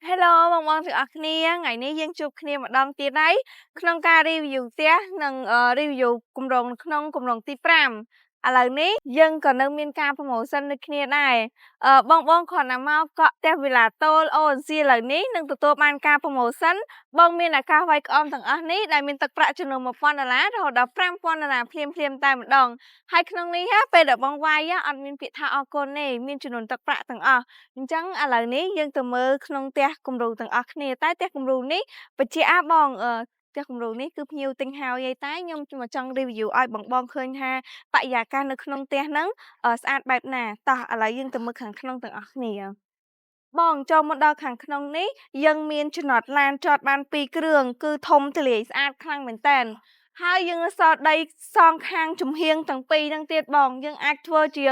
Hello បងទាំងអស់គ្នាថ្ងៃនេះយើងជួបគ្នាម្ដងទៀតហើយក្នុងការ review ផ្ទះនិងreview គម្រោងនៅក្នុងគម្រោងទី5ឥឡូវនេះយើងក៏នៅមានការ promotion ដូចគ្នាដែរបងគ្រាន់តែមកកក់ផ្ទះ Villa Tol ONC ឥឡូវនេះនឹងទទួលបានការ promotion បងមានឱកាសវាយក្អមទាំងអស់នេះដែលមានទឹកប្រាក់ចំនួន$1000រហូតដល់$5000ភ្លាមតែម្ដងហើយក្នុងនេះពេលដែលបងវាយអត់មានពាក្យថាអរគុណទេមានចំនួនទឹកប្រាក់ទាំងអស់ អញ្ចឹងឥឡូវនេះយើងទៅមើលក្នុងផ្ទះគំរូទាំងអស់គ្នាតែផ្ទះគំរូនេះបញ្ជាក់បងផ្ទះគំរូនេះគឺភ្ញៀវទិញហើយឯតែខ្ញុំមកចង់ review ឲ្យបងឃើញថាបរិយាកាសនៅក្នុងផ្ទះហ្នឹងស្អាតបែបណាតោះឥឡូវយើងទៅមើលខាងក្នុងទាំងអស់គ្នាបងចូលមកដល់ខាងក្នុងនេះយើងមានចំណតឡានចតបាន2គ្រឿងគឺធំធ្លាយស្អាតខ្លាំងមែនតើហើយយើងសល់ដីសងខាងចំហៀងទាំងពីរហ្នឹងទៀតបងយើងអាចធ្វើជា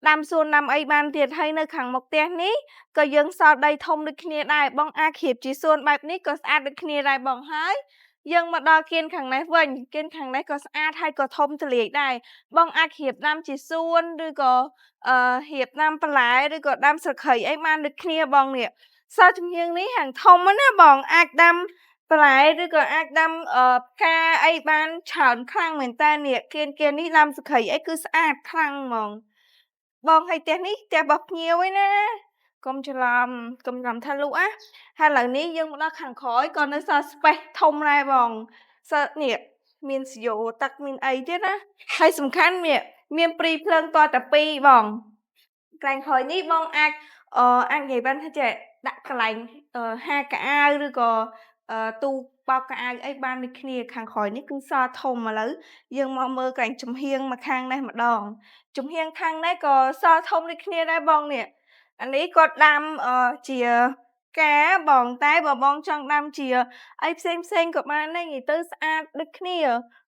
ដាំសួនដាំអីបានទៀតហើយនៅខាងមុខផ្ទះនេះក៏យើងសល់ដីធំដូចគ្នាដែរបងអាចជ្រាបជាសួនបែបនេះក៏ស្អាតដូចគ្នាដែរបងហើយយើងមកដល់គៀនខាងនេះវិញគៀនខាងនេះក៏ស្អាតហើយក៏ធំធ្លាយដែរបងអាចជ្រាបដាំជាសួនឬក៏រៀបដាំបន្លែឬក៏ដាំស្លឹកគ្រៃអីបានដូចគ្នាបងនេះសល់ជំនៀងនេះហាងធំណាបងអាចដាំបន្លែឬក៏អាចដាំផ្កាអីបានច្រើនខ្លាំងមែនតើនេះគៀននេះដាំស្លឹកគ្រៃអីគឺស្អាតខ្លាំងហ្មងបងហើយផ្ទះនេះផ្ទះរបស់ភ្ញៀវឯណាកុំច្រឡំថាលក់ហើយឥឡូវនេះយើងមកដល់ខាងក្រោយក៏នៅសល់ space ធំដែរបងសល់នេះមានស្យោទឹកមានអីទៀតណាហើយសំខាន់នេះមានព្រីភ្លើងតតែ2បងកន្លែងក្រោយនេះបងអាចនិយាយបានថាចេះដាក់កន្លែងហាលកៅអៅឬក៏ទូបោកកៅអៅអីបានដូចគ្នាខាងក្រោយនេះគឺសល់ធំឥឡូវយើងមកមើលកន្លែងចំហៀងមកខាងនេះម្ដងចំហៀងខាងនេះក៏សល់ធំដូចគ្នាដែរបងនេះអានេះគាត់ដាំជាការបងតែបើបងចង់ដាំជាអីផ្សេងក៏បានដែរនិយាយទៅស្អាតដូចគ្នា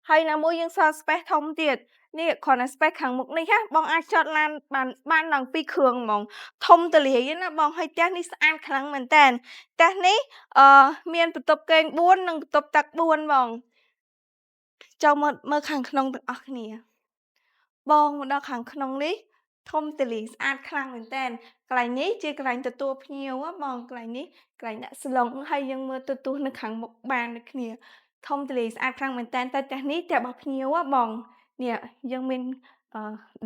ហើយណាមួយយើងសល់ space ធំទៀតនេះគ្រាន់តែ space ខាងមុខនេះបងអាចចតឡានបានដល់2គ្រឿងហ្មងធំទូលាយណាបងហើយផ្ទះនេះស្អាតខ្លាំងមែនតើផ្ទះនេះមានបន្ទប់គេង4និងបន្ទប់ទឹក4បងចូលមើលខាងក្នុងទាំងអស់គ្នាបងមកដល់ខាងក្នុងនេះធំទូលាយស្អាតខ្លាំងមែនតើកន្លែងនេះជាកន្លែងទទួលភ្ញៀវបងកន្លែងនេះកន្លែងដាក់ស្លុងហើយយើងមើលទៅទស្សន៍នៅខាងមុខបានដូចគ្នាធំទូលាយស្អាតខ្លាំងមែនតើតែផ្ទះនេះផ្ទះរបស់ភ្ញៀវបងនេះយើងមាន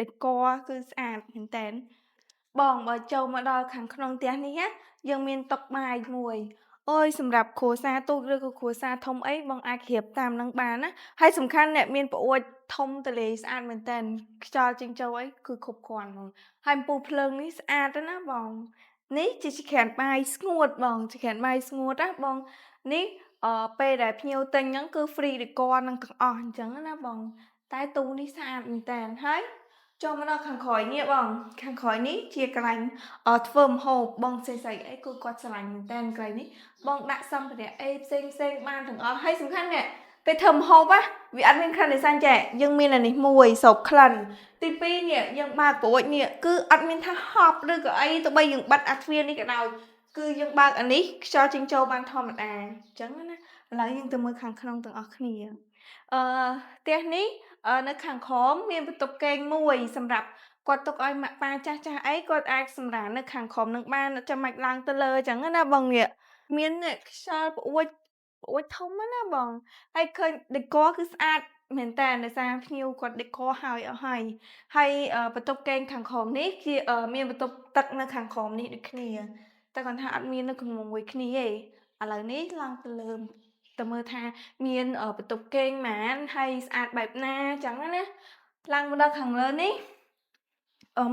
decor គឺស្អាតមែនតើបងបើចូលមកដល់ខាងក្នុងផ្ទះនេះយើងមានតុបាយមួយអើយសម្រាប់គ្រួសារទូកឬក៏គ្រួសារធំអីបងអាចជ្រាបតាមនឹងបានណាហើយសំខាន់អ្នកមានប្អួចធំទូលាយស្អាតមែនតើខ្យល់ចេញចូលអីគឺគ្រប់គ្រាន់ហ្មងហើយអំពូលភ្លើងនេះស្អាតណាស់បងនេះជាក្រានបាយស្ងួតបងជាក្រានបាយស្ងួតណាបងនេះពេលដែលភ្ញៀវទិញហ្នឹងគឺ free decor នឹងទាំងអស់អញ្ចឹងណាបងតែទូនេះស្អាតមែនតើហើយចូលមកដល់ខាងក្រោយនេះបងខាងក្រោយនេះជាកន្លែងធ្វើម្ហូបបងស្រីអីគឺគាត់ឆ្លាញ់មែនតើកន្លែងនេះបងដាក់សម្ភារៈអីផ្សេងបានទាំងអស់ហើយសំខាន់នេះពេលធ្វើម្ហូបវាអត់មានក្លិនទេសាញ់ចេះយើងមានអានេះមួយស្រូបក្លិនទី2នេះយើងបើកប្រួចនេះគឺអត់មានថាហប់ឬក៏អីទោះបីយើងបិទអាទ្វារនេះក៏ដោយគឺយើងបើកអានេះខ្យល់ចេញចូលបានធម្មតាអញ្ចឹងណាឥឡូវយើងទៅមើលខាងក្នុងទាំងអស់គ្នាផ្ទះនេះនៅខាងក្រោមមានបន្ទប់គេងមួយសម្រាប់គាត់ទុកឲ្យម៉ាក់ប៉ាចាស់អីគាត់អាចសម្រាលនៅខាងក្រោមនឹងបានចាំបាច់ឡើងទៅលើអញ្ចឹងណាបងនេះមានខ្យល់ប្អួចធំណាបងហើយឃើញ decor គឺស្អាតមែនតើដោយសារភ្ញៀវគាត់ decor ហើយអស់ហើយបន្ទប់គេងខាងក្រោមនេះជាមានបន្ទប់ទឹកនៅខាងក្រោមនេះដូចគ្នាតែគាត់ថាអត់មាននៅជាមួយគ្នាទេឥឡូវនេះឡើងទៅលើទៅមើលថាមានបន្ទប់គេងប៉ុន្មានហើយស្អាតបែបណាអញ្ចឹងណាឡើងមកដល់ខាងលើនេះ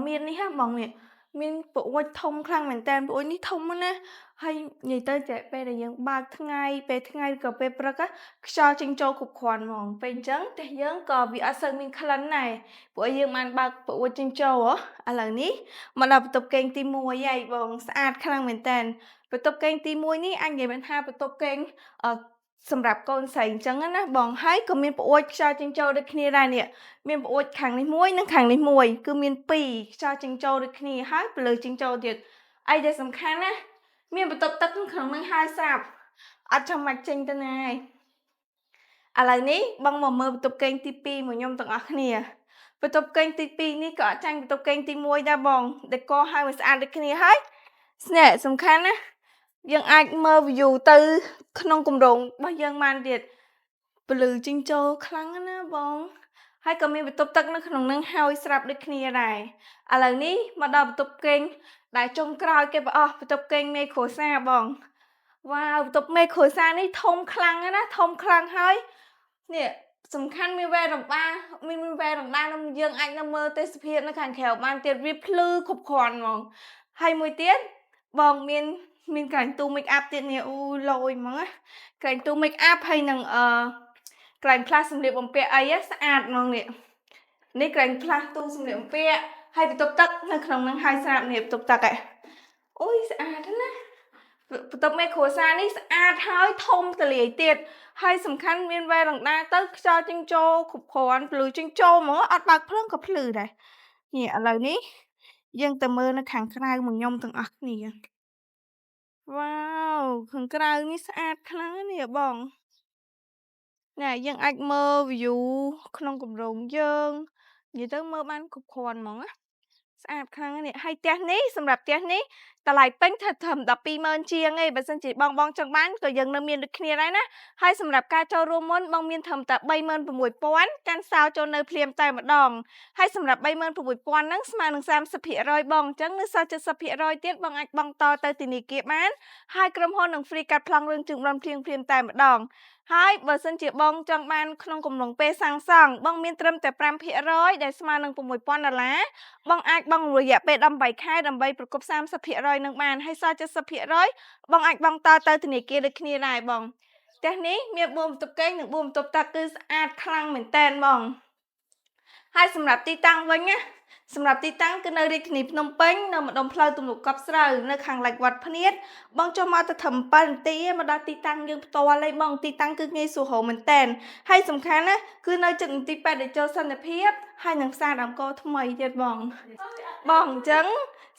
មាននេះបងនេះមានប្អួចធំខ្លាំងមែនតើប្អួចនេះធំណាស់ហើយនិយាយទៅចេះពេលដែលយើងបើកពេលថ្ងៃឬក៏ពេលព្រឹកខ្យល់ចេញចូលគ្រប់គ្រាន់ហ្មងពេលអញ្ចឹងផ្ទះយើងក៏វាអត់សូវមានក្លិនដែរព្រោះយើងបានបើកប្អួចចេញចូលឥឡូវនេះមកដល់បន្ទប់គេងទី1ហើយបងស្អាតខ្លាំងមែនតើបន្ទប់គេងទី1នេះអញនិយាយបានថាបន្ទប់គេងសម្រាប់កូនស្រីអញ្ចឹងណាបងហើយក៏មានប្អួចខ្យល់ចេញចូលដូចគ្នាដែរនេះមានប្អួចខាងនេះមួយនិងខាងនេះមួយគឺមាន2ខ្យល់ចេញចូលដូចគ្នាហើយពន្លឺចេញចូលទៀតអីដែលសំខាន់ណាមានបន្ទប់ទឹកក្នុងនឹងហើយស្រាប់អត់ចាំបាច់ចេញទៅណាឯងឥឡូវនេះបងមកមើលបន្ទប់គេងទី2មកខ្ញុំទាំងអស់គ្នាបន្ទប់គេងទី2នេះក៏អត់ចាញ់បន្ទប់គេងទី1ដែរបងដេកហើយវាស្អាតដូចគ្នាហើយស្នេះសំខាន់ណា យើងអាចមើល view ទៅក្នុងគម្រោងរបស់យើងបានទៀតពលឺជីងចូលខ្លាំងណាស់បងហើយក៏មានបន្ទប់ទឹកនៅក្នុងនឹងហើយស្រាប់ដូចគ្នាដែរឥឡូវនេះមកដល់បន្ទប់គេងដែលចុងក្រោយគេប្រអស់បន្ទប់គេងមេគ្រួសារបងវ៉ាវបន្ទប់មេគ្រួសារនេះធំខ្លាំងណាស់ធំខ្លាំងហើយនេះសំខាន់មានវ៉ែរំបាមានវ៉ែរំបានឹងយើងអាចនៅមើលទេសភាពនៅខាងក្រៅបានទៀតវាភ្លឺគ្រប់គ្រាន់ហ្មងហើយមួយទៀតបងមានកន្លែងទូ make up ទៀតនេះអូលយហ្មងណាកន្លែងទូ make up ហើយនឹងកន្លែងផ្លាស់សម្លៀកបំពាក់អីស្អាតហ្មងនេះកន្លែងផ្លាស់ទូសម្លៀកបំពាក់ហើយបន្ទប់ទឹកនៅក្នុងនឹងហើយស្រាប់នេះបន្ទប់ទឹកអូយស្អាតណាស់បន្ទប់មេគ្រួសារនេះស្អាតហើយធំទលាយទៀតហើយសំខាន់មានវ៉ែរំដាទៅខ្យល់ចេញចូលគ្រប់គ្រាន់ភ្លឺចេញចូលហ្មងអត់បើកភ្លើងក៏ភ្លឺដែរនេះឥឡូវនេះយើងទៅមើលនៅខាងក្រៅមកខ្ញុំទាំងអស់គ្នាវ៉ាវខាងក្រៅនេះស្អាតខ្លាំងណាស់នេះបងណែយើងអាចមើល view ក្នុងគម្រោងយើងនិយាយទៅមើលបានគ្រប់គ្រាន់ហ្មងណាស្អាតខ្លាំងណាស់នេះហើយផ្ទះនេះសម្រាប់ផ្ទះនេះតម្លៃពេញថាត្រឹម120,000ជាងឯងបើសិនជាបងចង់បានក៏យើងនៅមានដូចគ្នាដែរណាហើយសម្រាប់ការចូលរួមមុនបងមានត្រឹមតែ36,000កាន់សោចូលនៅភ្លាមតែម្ដងហើយសម្រាប់36,000ហ្នឹងស្មើនឹង30%បងអញ្ចឹងនៅសល់70%ទៀតបងអាចបង់តទៅធនាគារបានហើយក្រុមហ៊ុននឹង free កាត់ប្លង់រឿងជើងបនភ្លាមតែម្ដងហើយបើសិនជាបងចង់បានក្នុងកំឡុងពេលសាងសង់បងមានត្រឹមតែ5%ដែលស្មើនឹង$6,000បងអាចបង់រយៈពេល18ខែដើម្បីប្រគប់30%នឹងបានហើយសល់70%បងអាចបង់តទៅធនាគារដូចគ្នាដែរបងផ្ទះនេះមាន4បន្ទប់គេងនិង4បន្ទប់ទឹកគឺស្អាតខ្លាំងមែនតែនបងហើយសម្រាប់ទីតាំងវិញណាសម្រាប់ទីតាំងគឺនៅរាជធានីភ្នំពេញនៅម្ដុំផ្លូវទំនប់កប់ស្រូវនៅខាងលិចវត្តភ្នៀតបងចុះមកទៅត្រឹម7នាទីមកដល់ទីតាំងយើងផ្ទាល់ហើយបងទីតាំងគឺងាយស្រួលរកមែនតែនហើយសំខាន់ណាគឺនៅជិតមន្ទីរពេទ្យតេជោសន្តិភាពហើយនឹងផ្សារដើមកោថ្មីទៀតបងអញ្ចឹង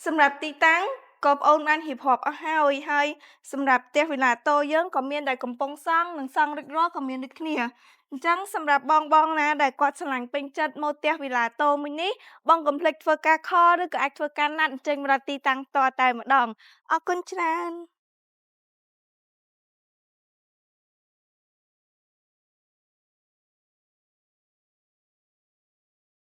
សម្រាប់ទីតាំងក៏បងអូនបានរៀបរាប់អស់ហើយសម្រាប់ផ្ទះវិឡាតូយើងក៏មានដែលកំពុងសង់និងសង់រួចរាល់ក៏មានដូចគ្នាអញ្ចឹងសម្រាប់បងណាដែលគាត់ឆ្លាញ់ពេញចិត្តមកផ្ទះវិឡាតូមួយនេះបងកុំភ្លេចធ្វើការខលឬក៏អាចធ្វើការណាត់អញ្ចឹងមកដល់ទីតាំងផ្ទាល់តែម្ដងអរគុណច្រើន